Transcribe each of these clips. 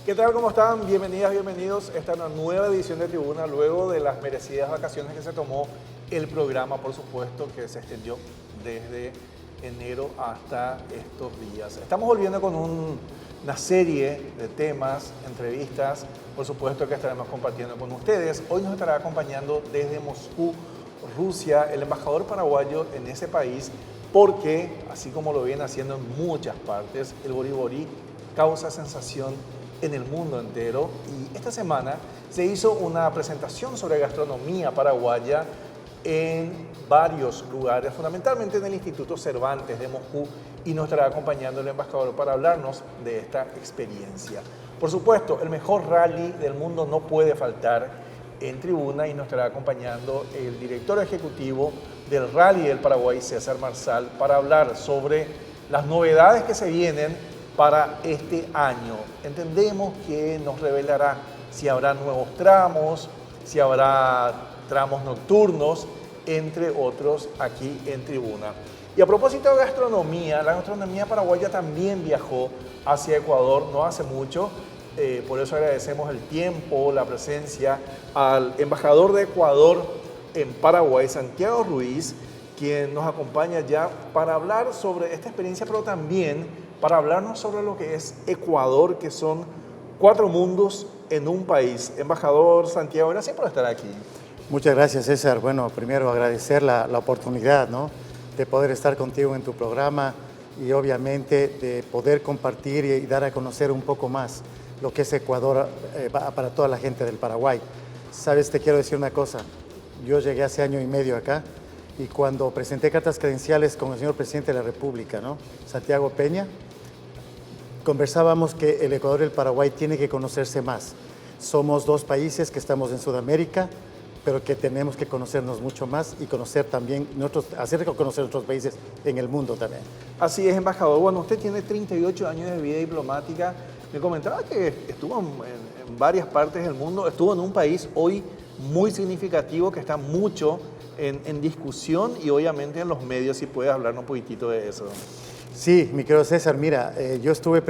¿Qué tal? ¿Cómo están? Bienvenidas, bienvenidos. Esta es una nueva edición de Tribuna, luego de las merecidas vacaciones que se tomó el programa, por supuesto, que se extendió desde enero hasta estos días. Estamos volviendo con una serie de temas, entrevistas, por supuesto que estaremos compartiendo con ustedes. Hoy nos estará acompañando desde Moscú, Rusia, el embajador paraguayo en ese país, porque, así como lo viene haciendo en muchas partes, el boriborí causa sensación en el mundo entero, y esta semana se hizo una presentación sobre gastronomía paraguaya en varios lugares, fundamentalmente en el Instituto Cervantes de Moscú, y nos estará acompañando el embajador para hablarnos de esta experiencia. Por supuesto, el mejor rally del mundo no puede faltar en Tribuna, y nos estará acompañando el director ejecutivo del Rally del Paraguay, César Marsal, para hablar sobre las novedades que se vienen para este año. Entendemos que nos revelará si habrá nuevos tramos, si habrá tramos nocturnos, entre otros, aquí en Tribuna. Y a propósito de gastronomía, la gastronomía paraguaya también viajó hacia Ecuador no hace mucho. Por eso agradecemos el tiempo, la presencia al embajador de Ecuador en Paraguay, Santiago Ruiz, quien nos acompaña ya para hablar sobre esta experiencia, pero también para hablarnos sobre lo que es Ecuador, que son 4 mundos en un país. Embajador Santiago, gracias por estar aquí. Muchas gracias, César. Bueno, primero agradecer la oportunidad, ¿no?, de poder estar contigo en tu programa y obviamente de poder compartir y dar a conocer un poco más lo que es Ecuador para toda la gente del Paraguay. Sabes, te quiero decir una cosa. Yo llegué hace año y medio acá, y cuando presenté cartas credenciales con el señor presidente de la República, ¿no?, Santiago Peña, conversábamos que el Ecuador y el Paraguay tienen que conocerse más. Somos 2 países que estamos en Sudamérica, pero que tenemos que conocernos mucho más y conocer también hacer conocer otros países en el mundo también. Así es, embajador. Bueno, usted tiene 38 años de vida diplomática. Me comentaba que estuvo en varias partes del mundo, estuvo en un país hoy muy significativo que está mucho en discusión y obviamente en los medios. Si puede hablarnos un poquitito de eso. Sí, mi querido César, mira, yo estuve,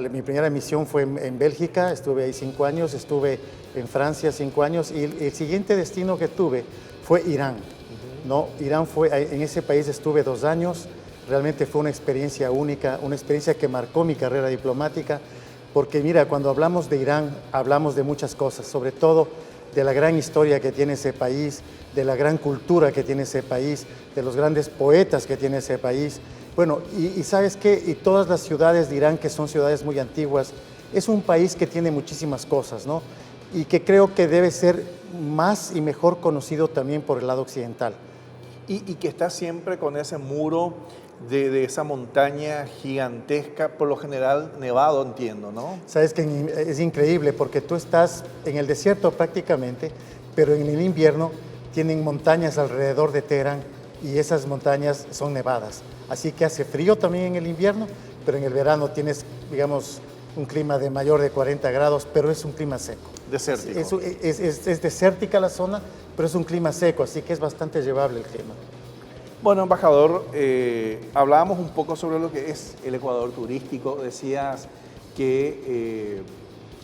mi primera misión fue en Bélgica, estuve ahí 5 años, estuve en Francia 5 años, y el siguiente destino que tuve fue Irán. ¿No? Irán en ese país estuve 2 años, realmente fue una experiencia única, una experiencia que marcó mi carrera diplomática, porque mira, cuando hablamos de Irán, hablamos de muchas cosas, sobre todo de la gran historia que tiene ese país, de la gran cultura que tiene ese país, de los grandes poetas que tiene ese país. Bueno, y ¿sabes qué? Y todas las ciudades de Irán, que son ciudades muy antiguas, es un país que tiene muchísimas cosas, ¿no? Y que creo que debe ser más y mejor conocido también por el lado occidental. Y que está siempre con ese muro de esa montaña gigantesca, por lo general nevado, entiendo, ¿no? Sabes que es increíble porque tú estás en el desierto prácticamente, pero en el invierno tienen montañas alrededor de Teherán, y esas montañas son nevadas. Así que hace frío también en el invierno, pero en el verano tienes, digamos, un clima de mayor de 40 grados, pero es un clima seco. Desértico. Es desértica la zona, pero es un clima seco, así que es bastante llevable el clima. Bueno, embajador, hablábamos un poco sobre lo que es el Ecuador turístico. Decías que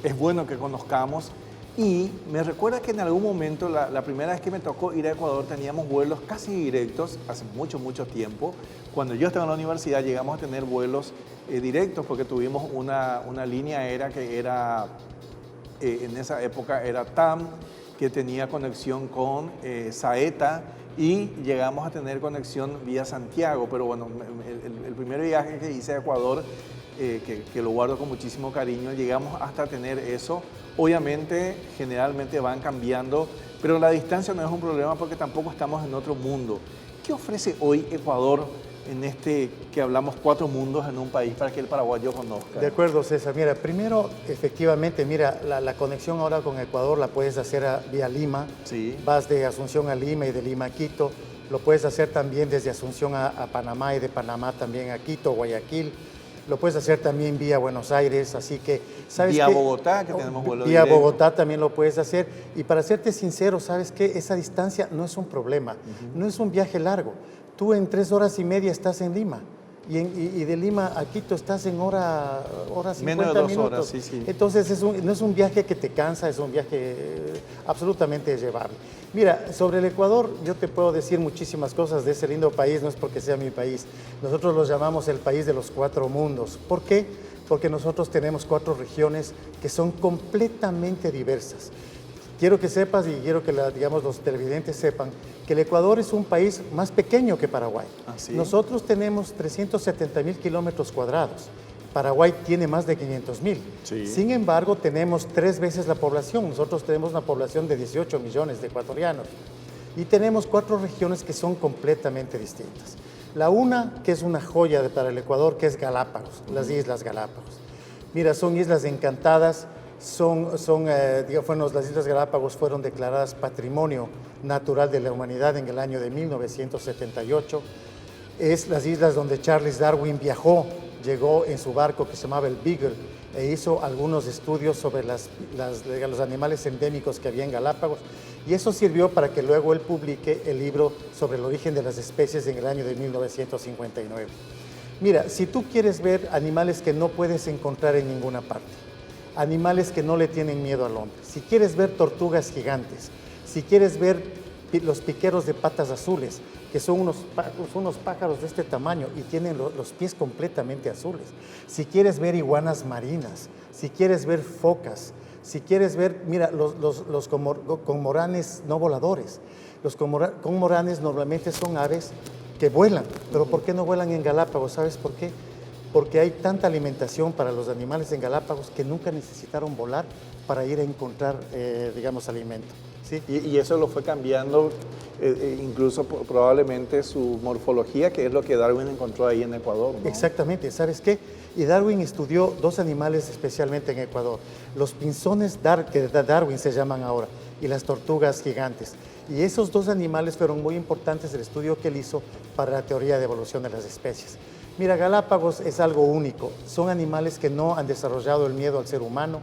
es bueno que conozcamos. Y me recuerda que en algún momento, la primera vez que me tocó ir a Ecuador, teníamos vuelos casi directos, hace mucho, mucho tiempo. Cuando yo estaba en la universidad llegamos a tener vuelos directos, porque tuvimos una línea aérea que era, en esa época era TAM, que tenía conexión con Saeta, y llegamos a tener conexión vía Santiago. Pero bueno, el primer viaje que hice a Ecuador, que lo guardo con muchísimo cariño, llegamos hasta tener eso. Obviamente, generalmente van cambiando, pero la distancia no es un problema porque tampoco estamos en otro mundo. ¿Qué ofrece hoy Ecuador en este que hablamos 4 mundos en un país para que el paraguayo conozca? De acuerdo, César. Mira, primero, efectivamente, mira, la conexión ahora con Ecuador la puedes hacer vía Lima. Sí. Vas de Asunción a Lima y de Lima a Quito. Lo puedes hacer también desde Asunción a Panamá, y de Panamá también a Quito, Guayaquil. Lo puedes hacer también vía Buenos Aires, así que, ¿sabes qué? Vía Bogotá, que tenemos vuelo Vía directo. Bogotá también lo puedes hacer. Y para serte sincero, ¿sabes qué? Esa distancia no es un problema, no es un viaje largo. Tú en 3 horas y media estás en Lima. y de Lima a Quito estás en hora 50 Menos de 2 minutos. horas, sí, sí. Entonces no es un viaje que te cansa, es un viaje absolutamente llevable. Mira, sobre el Ecuador yo te puedo decir muchísimas cosas de ese lindo país, no es porque sea mi país. Nosotros lo llamamos el país de los 4 mundos. ¿Por qué? Porque nosotros tenemos 4 regiones que son completamente diversas. Quiero que sepas y quiero que digamos, los televidentes sepan que el Ecuador es un país más pequeño que Paraguay. ¿Ah, sí? Nosotros tenemos 370.000 kilómetros cuadrados. Paraguay tiene más de 500.000. Sí. Sin embargo, tenemos 3 veces la población. Nosotros tenemos una población de 18 millones de ecuatorianos. Y tenemos 4 regiones que son completamente distintas. La una, que es una joya para el Ecuador, que es Galápagos, las Islas Galápagos. Mira, son islas encantadas. Las Islas Galápagos fueron declaradas Patrimonio Natural de la Humanidad en el año de 1978. Es las islas donde Charles Darwin viajó, llegó en su barco que se llamaba el Beagle e hizo algunos estudios sobre los animales endémicos que había en Galápagos, y eso sirvió para que luego él publique el libro sobre el origen de las especies en el año de 1959. Mira, si tú quieres ver animales que no puedes encontrar en ninguna parte, animales que no le tienen miedo al hombre, si quieres ver tortugas gigantes, si quieres ver los piqueros de patas azules, que son unos pájaros de este tamaño y tienen los pies completamente azules, si quieres ver iguanas marinas, si quieres ver focas, si quieres ver, mira, los cormoranes no voladores. Los cormoranes normalmente son aves que vuelan, pero ¿por qué no vuelan en Galápagos? ¿Sabes por qué? Porque hay tanta alimentación para los animales en Galápagos que nunca necesitaron volar para ir a encontrar, digamos, alimento. ¿Sí? Y eso lo fue cambiando, incluso probablemente su morfología, que es lo que Darwin encontró ahí en Ecuador, ¿no? Exactamente, ¿sabes qué? Y Darwin estudió 2 animales especialmente en Ecuador, los pinzones que Darwin se llaman ahora, y las tortugas gigantes. Y esos 2 animales fueron muy importantes el estudio que él hizo para la teoría de evolución de las especies. Mira, Galápagos es algo único, son animales que no han desarrollado el miedo al ser humano.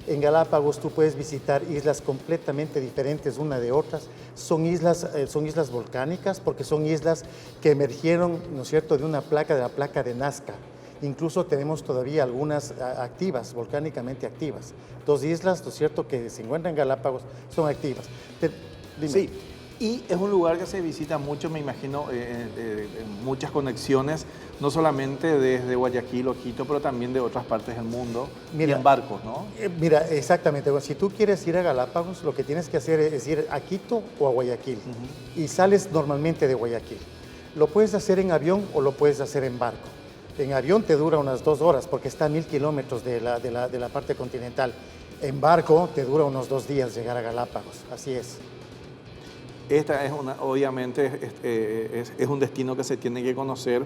En Galápagos tú puedes visitar islas completamente diferentes una de otras. Son islas volcánicas porque son islas que emergieron, ¿no es cierto?, de la placa de Nazca. Incluso tenemos todavía algunas activas, volcánicamente activas. 2 islas, ¿no es cierto?, que se encuentran en Galápagos son activas. Dime. Sí, y es un lugar que se visita mucho, me imagino, muchas conexiones, no solamente desde Guayaquil o Quito, pero también de otras partes del mundo, y en barcos, ¿no? Mira, exactamente. Bueno, si tú quieres ir a Galápagos, lo que tienes que hacer es ir a Quito o a Guayaquil, y sales normalmente de Guayaquil. Lo puedes hacer en avión o lo puedes hacer en barco. En avión te dura unas 2 horas porque está a 1000 kilómetros de la parte continental. En barco te dura unos 2 días llegar a Galápagos, así es. Esta es obviamente, es un destino que se tiene que conocer.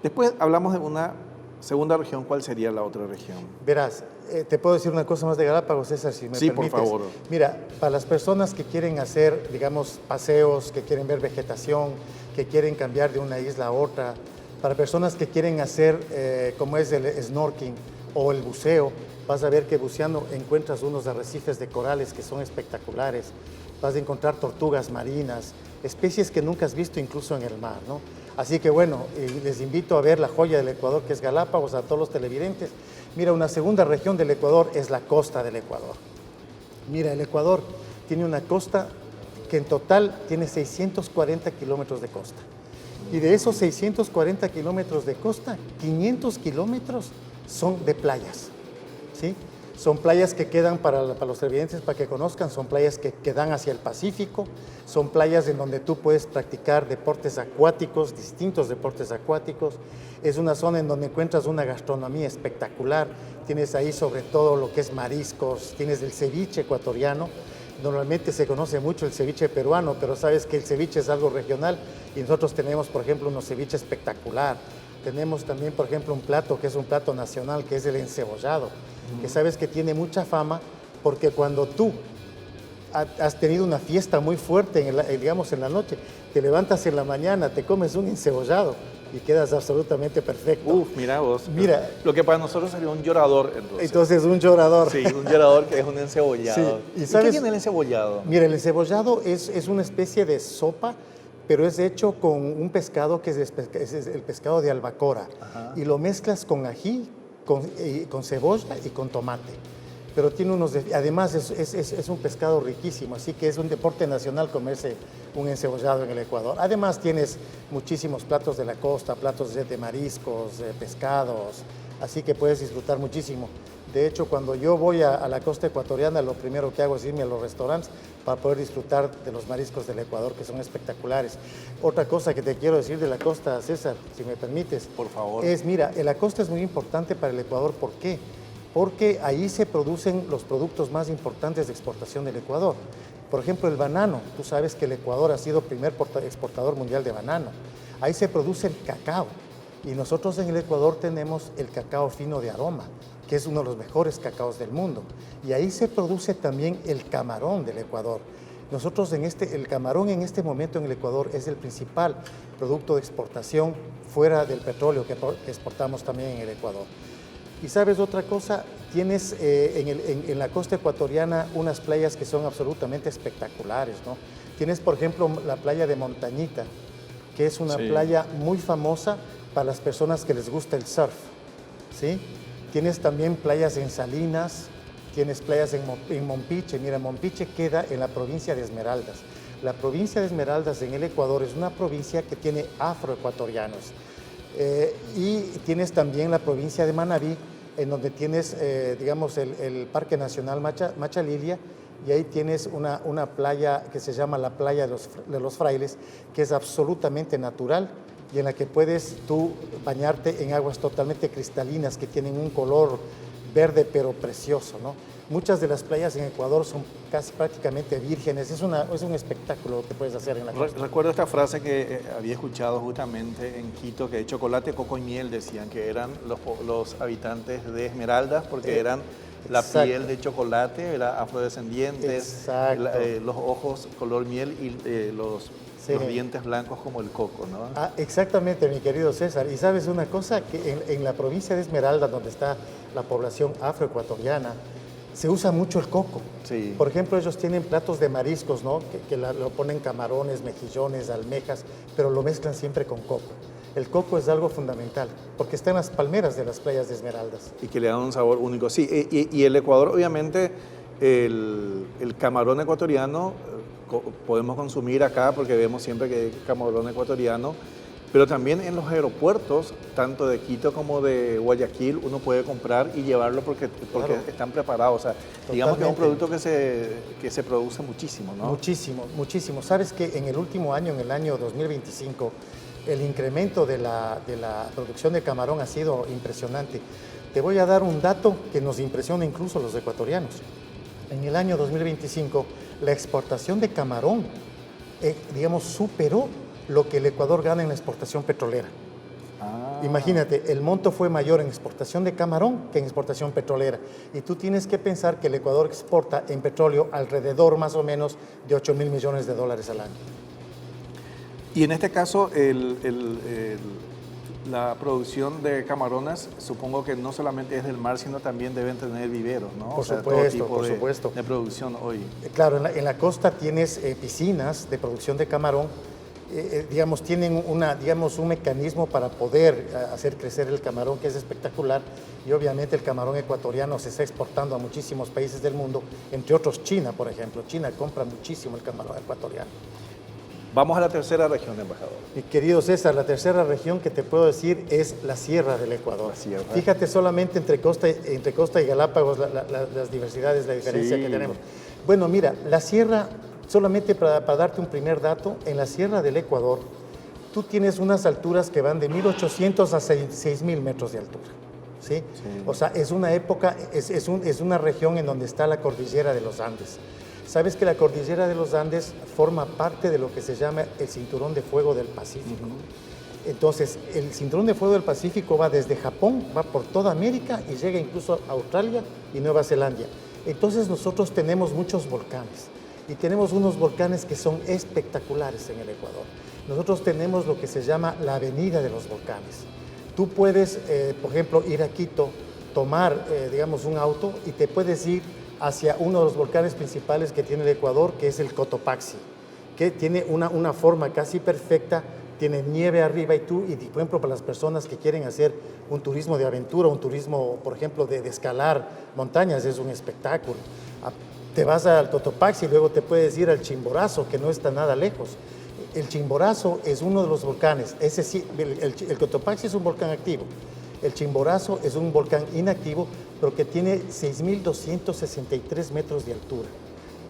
Después hablamos de una segunda región. ¿Cuál sería la otra región? Verás, te puedo decir una cosa más de Galápagos, César, si me permites. Sí, por favor. Mira, para las personas que quieren hacer, digamos, paseos, que quieren ver vegetación, que quieren cambiar de una isla a otra, para personas que quieren hacer, como es el snorkeling o el buceo, vas a ver que buceando encuentras unos arrecifes de corales que son espectaculares. Vas a encontrar tortugas marinas, especies que nunca has visto incluso en el mar, ¿no? Así que bueno, les invito a ver la joya del Ecuador, que es Galápagos, a todos los televidentes. Mira, una segunda región del Ecuador es la costa del Ecuador. Mira, el Ecuador tiene una costa que en total tiene 640 kilómetros de costa. Y de esos 640 kilómetros de costa, 500 kilómetros son de playas, ¿sí? Son playas que quedan para los televidentes, para que conozcan, son playas que dan hacia el Pacífico, son playas en donde tú puedes practicar deportes acuáticos, distintos deportes acuáticos. Es una zona en donde encuentras una gastronomía espectacular, tienes ahí sobre todo lo que es mariscos, tienes el ceviche ecuatoriano. Normalmente se conoce mucho el ceviche peruano, pero sabes que el ceviche es algo regional y nosotros tenemos, por ejemplo, un ceviche espectacular. Tenemos también, por ejemplo, un plato que es un plato nacional, que es el encebollado, que sabes que tiene mucha fama porque cuando tú has tenido una fiesta muy fuerte, digamos en la noche, te levantas en la mañana, te comes un encebollado y quedas absolutamente perfecto. Uf, mira vos. Mira, lo que para nosotros sería un llorador, entonces. Entonces, un llorador. Sí, un llorador que es un encebollado. Sí. ¿Y qué tiene el encebollado? Mira, el encebollado es una especie de sopa pero es hecho con un pescado que es el pescado de albacora. Ajá. Y lo mezclas con ají, con cebolla y con tomate. Pero tiene además es un pescado riquísimo, así que es un deporte nacional comerse un encebollado en el Ecuador. Además tienes muchísimos platos de la costa, platos de mariscos, pescados, así que puedes disfrutar muchísimo. De hecho, cuando yo voy a la costa ecuatoriana, lo primero que hago es irme a los restaurantes para poder disfrutar de los mariscos del Ecuador, que son espectaculares. Otra cosa que te quiero decir de la costa, César, si me permites. Por favor. Mira, la costa es muy importante para el Ecuador. ¿Por qué? Porque ahí se producen los productos más importantes de exportación del Ecuador. Por ejemplo, el banano. Tú sabes que el Ecuador ha sido primer exportador mundial de banano. Ahí se produce el cacao. Y nosotros en el Ecuador tenemos el cacao fino de aroma, que es uno de los mejores cacaos del mundo. Y ahí se produce también el camarón del Ecuador. Nosotros el camarón en este momento en el Ecuador es el principal producto de exportación fuera del petróleo que exportamos también en el Ecuador. Y sabes otra cosa, tienes en la costa ecuatoriana unas playas que son absolutamente espectaculares, ¿no? Tienes, por ejemplo, la playa de Montañita, que es una playa muy famosa para las personas que les gusta el surf, ¿sí? Tienes también playas en Salinas, tienes playas en Mompiche. Mira, Mompiche queda en la provincia de Esmeraldas. La provincia de Esmeraldas en el Ecuador es una provincia que tiene afroecuatorianos. Y tienes también la provincia de Manabí, en donde tienes, digamos, el Parque Nacional Macha Lilia, y ahí tienes una playa que se llama la Playa de los Frailes, que es absolutamente natural y en la que puedes tú bañarte en aguas totalmente cristalinas que tienen un color verde pero precioso, ¿no? Muchas de las playas en Ecuador son casi prácticamente vírgenes, es un espectáculo lo que puedes hacer en la costa. Recuerdo esta frase que había escuchado justamente en Quito, que chocolate, coco y miel decían que eran los habitantes de Esmeraldas, porque eran la piel de chocolate, era afrodescendientes, los ojos color miel y los dientes blancos como el coco, ¿no? Ah, exactamente, mi querido César. Y sabes una cosa, que en la provincia de Esmeraldas, donde está la población afroecuatoriana, se usa mucho el coco. Sí. Por ejemplo, ellos tienen platos de mariscos, ¿no? Que lo ponen camarones, mejillones, almejas, pero lo mezclan siempre con coco. El coco es algo fundamental, porque está en las palmeras de las playas de Esmeraldas. Y que le dan un sabor único. Sí, y el Ecuador, obviamente, el camarón ecuatoriano podemos consumir acá, porque vemos siempre que hay camarón ecuatoriano, pero también en los aeropuertos, tanto de Quito como de Guayaquil, uno puede comprar y llevarlo porque Claro. están preparados. O sea, digamos que es un producto que se produce muchísimo, ¿no? Muchísimo, muchísimo. Sabes que en el último año, en el año 2025, el incremento de la producción de camarón ha sido impresionante. Te voy a dar un dato que nos impresiona incluso a los ecuatorianos. En el año 2025, la exportación de camarón, digamos, superó lo que el Ecuador gana en la exportación petrolera. Imagínate, el monto fue mayor en exportación de camarón que en exportación petrolera. Y tú tienes que pensar que el Ecuador exporta en petróleo alrededor más o menos de 8.000 millones de dólares al año. Y en este caso, la producción de camarones, supongo que no solamente es del mar, sino también deben tener viveros, ¿no? Por supuesto, por supuesto. De producción hoy. Claro, en la costa tienes piscinas de producción de camarón. Digamos, tienen un mecanismo para poder hacer crecer el camarón, que es espectacular, y obviamente el camarón ecuatoriano se está exportando a muchísimos países del mundo, entre otros China, por ejemplo. China compra muchísimo el camarón ecuatoriano. Vamos a la tercera región, embajador. Mi querido César, la tercera región que te puedo decir es la Sierra del Ecuador. La Sierra. Fíjate solamente entre costa y Galápagos las diversidades, la diferencia que tenemos. Bueno, mira, la Sierra, solamente para darte un primer dato, en la Sierra del Ecuador, tú tienes unas alturas que van de 1.800 a 6.000 metros de altura. ¿Sí? O sea, es una época, es una región en donde está la cordillera de los Andes. Sabes que la cordillera de los Andes forma parte de lo que se llama el Cinturón de Fuego del Pacífico. Entonces, el Cinturón de Fuego del Pacífico va desde Japón, va por toda América y llega incluso a Australia y Nueva Zelanda. Entonces, nosotros tenemos muchos volcanes y tenemos unos volcanes que son espectaculares en el Ecuador. Nosotros tenemos lo que se llama la Avenida de los Volcanes. Tú puedes, por ejemplo, ir a Quito, tomar, digamos, un auto y te puedes ir hacia uno de los volcanes principales que tiene el Ecuador, que es el Cotopaxi. que tiene una forma casi perfecta, tiene nieve arriba y por ejemplo, para las personas que quieren hacer un turismo de aventura, un turismo, por ejemplo, de escalar montañas, es un espectáculo. Te vas al Cotopaxi y luego te puedes ir al Chimborazo, que no está nada lejos. El Chimborazo es uno de los volcanes, ese sí, el Cotopaxi es un volcán activo. El Chimborazo es un volcán inactivo, pero que tiene 6.263 metros de altura.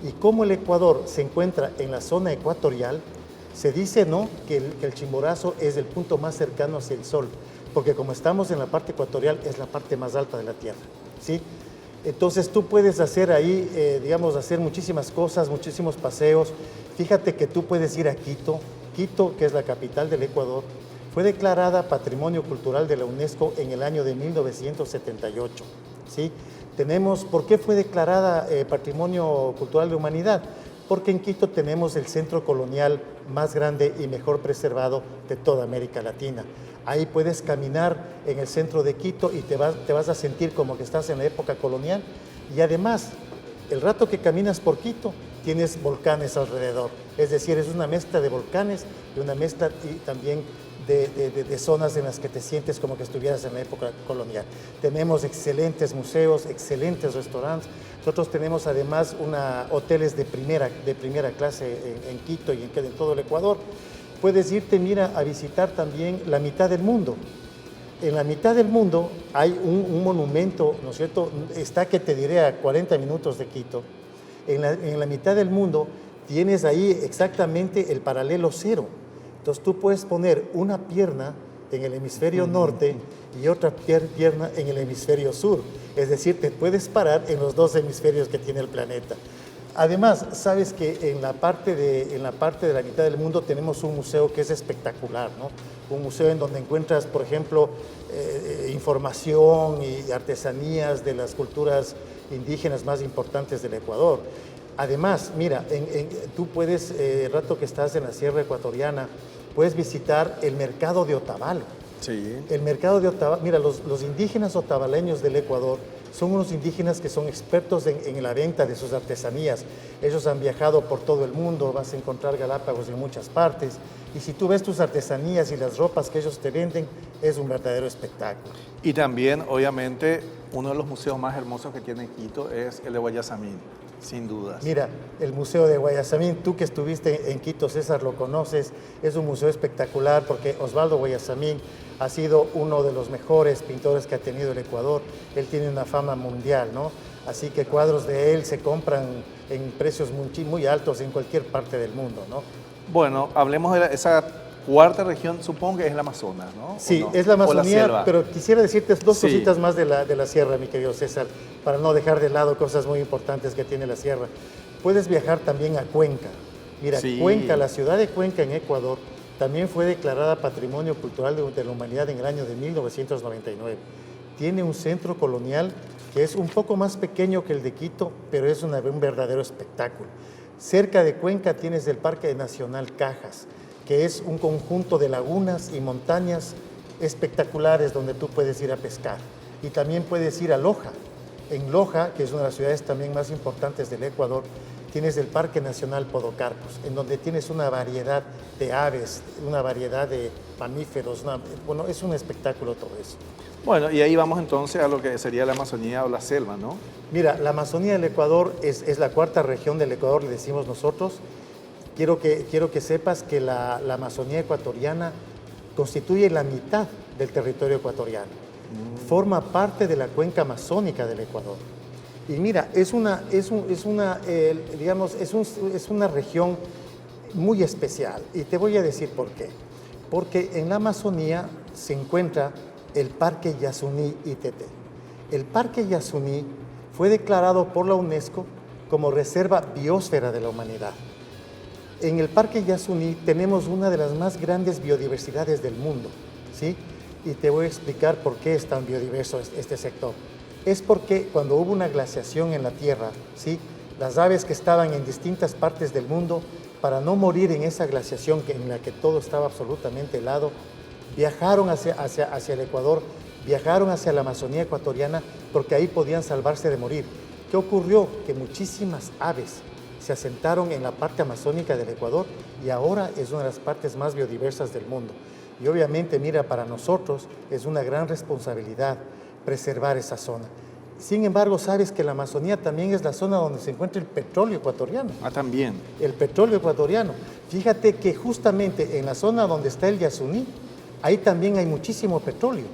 Y como el Ecuador se encuentra en la zona ecuatorial, se dice ¿no? que el Chimborazo es el punto más cercano hacia el Sol, porque como estamos en la parte ecuatorial, es la parte más alta de la Tierra, ¿sí? Entonces tú puedes hacer ahí, digamos, hacer muchísimas cosas, muchísimos paseos. Fíjate que tú puedes ir a Quito. Quito, que es la capital del Ecuador, fue declarada Patrimonio Cultural de la UNESCO en el año de 1978, ¿sí? ¿Por qué fue declarada Patrimonio Cultural de la Humanidad? Porque en Quito tenemos el centro colonial más grande y mejor preservado de toda América Latina. Ahí puedes caminar en el centro de Quito y te vas a sentir como que estás en la época colonial. Y además, el rato que caminas por Quito, tienes volcanes alrededor. Es decir, es una mezcla de volcanes y una mezcla y también de zonas en las que te sientes como que estuvieras en la época colonial. Tenemos excelentes museos, excelentes restaurantes. Nosotros tenemos además hoteles de primera clase en Quito y en todo el Ecuador. Puedes irte, mira, a visitar también la mitad del mundo. En la mitad del mundo hay un monumento, ¿no es cierto? Está, que te diré, a 40 minutos de Quito. En la mitad del mundo tienes ahí exactamente el paralelo cero. Entonces tú puedes poner una pierna en el hemisferio norte y otra pierna en el hemisferio sur. Es decir, te puedes parar en los dos hemisferios que tiene el planeta. Además, sabes que en la parte de la mitad del mundo tenemos un museo que es espectacular, ¿no? Un museo en donde encuentras, por ejemplo, información y artesanías de las culturas indígenas más importantes del Ecuador. Además, mira, tú puedes, el rato que estás en la Sierra Ecuatoriana, puedes visitar el mercado de Otavalo. Sí. El mercado de Otavalo, mira, los indígenas otavaleños del Ecuador son unos indígenas que son expertos en la venta de sus artesanías. Ellos han viajado por todo el mundo, vas a encontrar Galápagos en muchas partes. Y si tú ves tus artesanías y las ropas que ellos te venden, es un verdadero espectáculo. Y también, obviamente, uno de los museos más hermosos que tiene Quito es el de Guayasamín, sin dudas. Mira, el Museo de Guayasamín, tú que estuviste en Quito, César, lo conoces, es un museo espectacular porque Osvaldo Guayasamín ha sido uno de los mejores pintores que ha tenido el Ecuador. Él tiene una fama mundial, ¿no? Así que cuadros de él se compran en precios muy altos en cualquier parte del mundo, ¿no? Bueno, hablemos de esa cuarta región, supongo que es el Amazonas, ¿no? Sí, no? es la Amazonía, la pero quisiera decirte dos Sí. cositas más de la sierra, mi querido César, para no dejar de lado cosas muy importantes que tiene la sierra. Puedes viajar también a Cuenca. Mira, Sí. Cuenca, la ciudad de Cuenca en Ecuador, también fue declarada Patrimonio Cultural de la Humanidad en el año de 1999. Tiene un centro colonial que es un poco más pequeño que el de Quito, pero es un verdadero espectáculo. Cerca de Cuenca tienes el Parque Nacional Cajas, que es un conjunto de lagunas y montañas espectaculares donde tú puedes ir a pescar. Y también puedes ir a Loja. En Loja, que es una de las ciudades también más importantes del Ecuador, tienes el Parque Nacional Podocarpus, en donde tienes una variedad de aves, una variedad de mamíferos. Bueno, es un espectáculo todo eso. Bueno, y ahí vamos entonces a lo que sería la Amazonía o la selva, ¿no? Mira, la Amazonía del Ecuador es la cuarta región del Ecuador, le decimos nosotros. Quiero que sepas que la Amazonía ecuatoriana constituye la mitad del territorio ecuatoriano. Forma parte de la cuenca amazónica del Ecuador. Y mira, es una región muy especial. Y te voy a decir por qué. Porque en la Amazonía se encuentra el Parque Yasuní Ítete. El Parque Yasuní fue declarado por la UNESCO como Reserva Biosfera de la Humanidad. En el Parque Yasuní tenemos una de las más grandes biodiversidades del mundo, ¿sí? Y te voy a explicar por qué es tan biodiverso este sector. Es porque cuando hubo una glaciación en la Tierra, ¿sí? Las aves que estaban en distintas partes del mundo, para no morir en esa glaciación en la que todo estaba absolutamente helado, viajaron hacia el Ecuador, viajaron hacia la Amazonía ecuatoriana porque ahí podían salvarse de morir. ¿Qué ocurrió? Que muchísimas aves se asentaron en la parte amazónica del Ecuador y ahora es una de las partes más biodiversas del mundo. Y obviamente, mira, para nosotros es una gran responsabilidad preservar esa zona. Sin embargo, sabes que la Amazonía también es la zona donde se encuentra el petróleo ecuatoriano. Ah, también. El petróleo ecuatoriano. Fíjate que justamente en la zona donde está el Yasuní, ahí también hay muchísimo petróleo.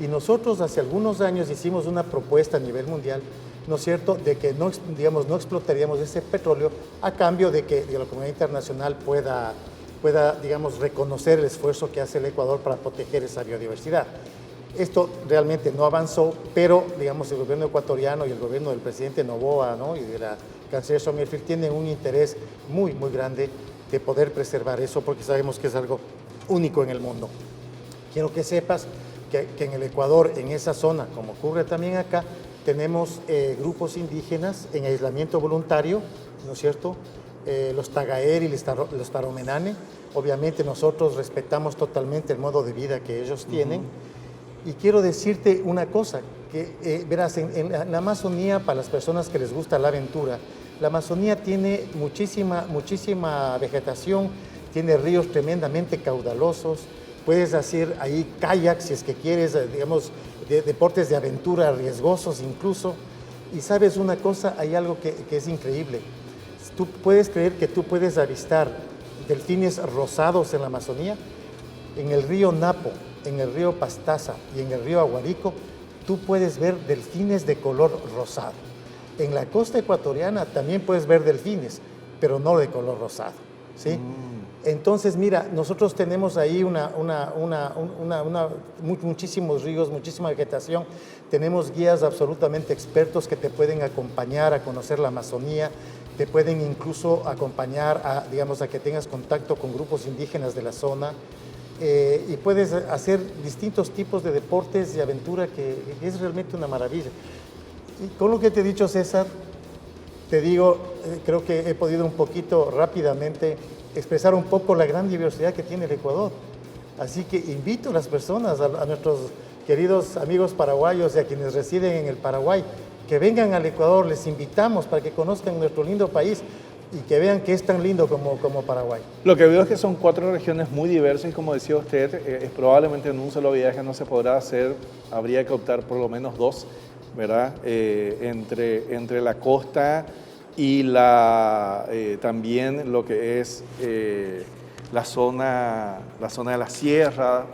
Y nosotros hace algunos años hicimos una propuesta a nivel mundial, ¿no es cierto?, de que no, digamos, no explotaríamos ese petróleo a cambio de que la comunidad internacional pueda, digamos, reconocer el esfuerzo que hace el Ecuador para proteger esa biodiversidad. Esto realmente no avanzó, pero, digamos, el gobierno ecuatoriano y el gobierno del presidente Noboa, ¿no?, y de la canciller Sommerfeld tienen un interés muy, muy grande de poder preservar eso, porque sabemos que es algo único en el mundo. Quiero que sepas que en el Ecuador, en esa zona, como ocurre también acá, tenemos grupos indígenas en aislamiento voluntario, ¿no es cierto?, los Tagaer y los Taromenane. Obviamente nosotros respetamos totalmente el modo de vida que ellos tienen. Y quiero decirte una cosa, que verás, en la Amazonía, para las personas que les gusta la aventura, la Amazonía tiene muchísima vegetación, tiene ríos tremendamente caudalosos, puedes hacer ahí kayak si es que quieres, digamos, deportes de aventura riesgosos incluso. Y sabes una cosa, hay algo que es increíble. Tú puedes creer que tú puedes avistar delfines rosados en la Amazonía. En el río Napo, en el río Pastaza y en el río Aguarico, tú puedes ver delfines de color rosado. En la costa ecuatoriana también puedes ver delfines, pero no de color rosado, ¿sí? Entonces, mira, nosotros tenemos ahí muchísimos ríos, muchísima vegetación. Tenemos guías absolutamente expertos que te pueden acompañar a conocer la Amazonía, te pueden incluso acompañar a que tengas contacto con grupos indígenas de la zona. Y puedes hacer distintos tipos de deportes y aventura que es realmente una maravilla. Y con lo que te he dicho, César, te digo, creo que he podido un poquito rápidamente expresar un poco la gran diversidad que tiene el Ecuador. Así que invito a las personas, a nuestros queridos amigos paraguayos y a quienes residen en el Paraguay, que vengan al Ecuador, les invitamos para que conozcan nuestro lindo país y que vean que es tan lindo como Paraguay. Lo que veo es que son 4 regiones muy diversas y como decía usted, probablemente en un solo viaje no se podrá hacer, habría que optar por lo menos 2, ¿verdad? Entre la costa y también lo que es la zona de la sierra,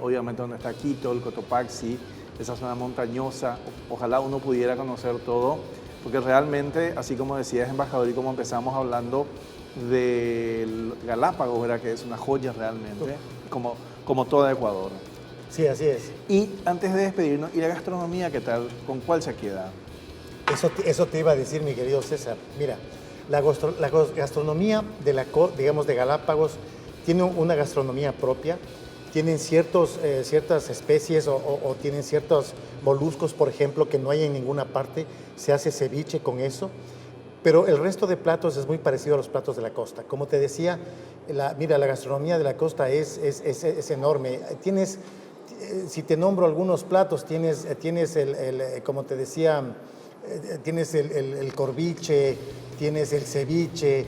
obviamente donde está Quito, el Cotopaxi, esa zona montañosa. Ojalá uno pudiera conocer todo, porque realmente, así como decías, embajador, y como empezamos hablando del Galápagos, ¿verdad?, que es una joya realmente, como todo Ecuador. Sí, así es. Y antes de despedirnos, ¿y la gastronomía qué tal? ¿Con cuál se queda? Eso te iba a decir, mi querido César. Mira, la gastronomía de Galápagos tiene una gastronomía propia. Tienen ciertas especies o tienen ciertos moluscos, por ejemplo, que no hay en ninguna parte. Se hace ceviche con eso. Pero el resto de platos es muy parecido a los platos de la costa. Como te decía, la gastronomía de la costa es enorme. Si te nombro algunos platos, tienes como te decía, tienes el corviche, tienes el ceviche,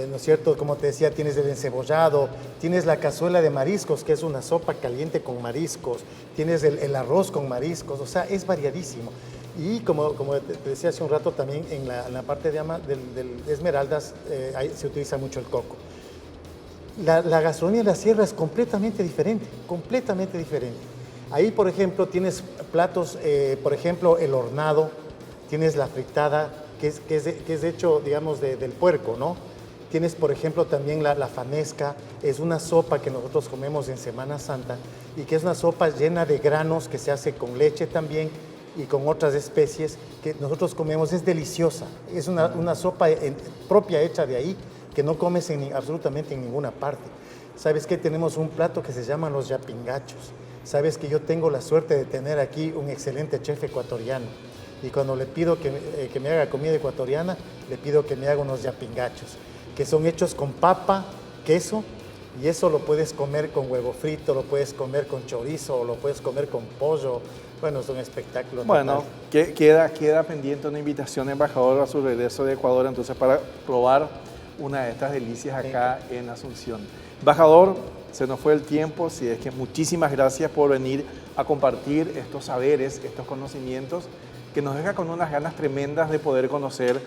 ¿no es cierto? Como te decía, tienes el encebollado, tienes la cazuela de mariscos, que es una sopa caliente con mariscos, tienes el arroz con mariscos, o sea, es variadísimo. Y como te decía hace un rato, también en la parte de Esmeraldas se utiliza mucho el coco. La gastronomía de la sierra es completamente diferente, completamente diferente. Ahí, por ejemplo, tienes platos, por ejemplo, el hornado, tienes la fritada, que es hecho, digamos, del puerco, ¿no? Tienes, por ejemplo, también la fanesca, es una sopa que nosotros comemos en Semana Santa y que es una sopa llena de granos que se hace con leche también y con otras especies que nosotros comemos. Es deliciosa, es una sopa propia hecha de ahí que no comes absolutamente en ninguna parte. ¿Sabes qué? Tenemos un plato que se llama los yapingachos. Sabes que yo tengo la suerte de tener aquí un excelente chef ecuatoriano y cuando le pido que me haga comida ecuatoriana, le pido que me haga unos yapingachos, que son hechos con papa, queso Y eso lo puedes comer con huevo frito, lo puedes comer con chorizo, lo puedes comer con pollo. Bueno, es un espectáculo. Bueno, queda pendiente una invitación, embajador, a su regreso de Ecuador, entonces para probar una de estas delicias acá en Asunción. Embajador, se nos fue el tiempo, si es que muchísimas gracias por venir a compartir estos saberes, estos conocimientos, que nos deja con unas ganas tremendas de poder conocer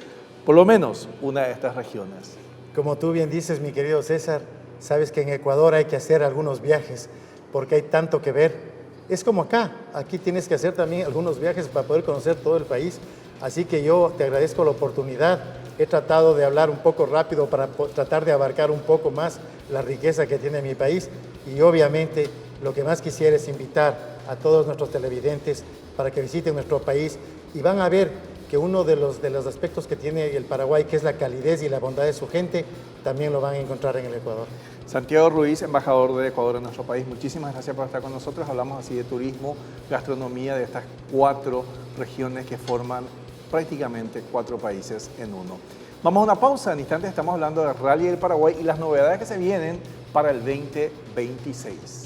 por lo menos una de estas regiones. Como tú bien dices, mi querido César, sabes que en Ecuador hay que hacer algunos viajes porque hay tanto que ver. Es como acá, aquí tienes que hacer también algunos viajes para poder conocer todo el país. Así que yo te agradezco la oportunidad. He tratado de hablar un poco rápido para tratar de abarcar un poco más la riqueza que tiene mi país y obviamente lo que más quisiera es invitar a todos nuestros televidentes para que visiten nuestro país y van a ver que uno de los aspectos que tiene el Paraguay, que es la calidez y la bondad de su gente, también lo van a encontrar en el Ecuador. Santiago Ruiz, embajador de Ecuador en nuestro país, muchísimas gracias por estar con nosotros. Hablamos así de turismo, gastronomía, de estas 4 regiones que forman prácticamente 4 países en uno. Vamos a una pausa, en instantes estamos hablando del Rally del Paraguay y las novedades que se vienen para el 2026.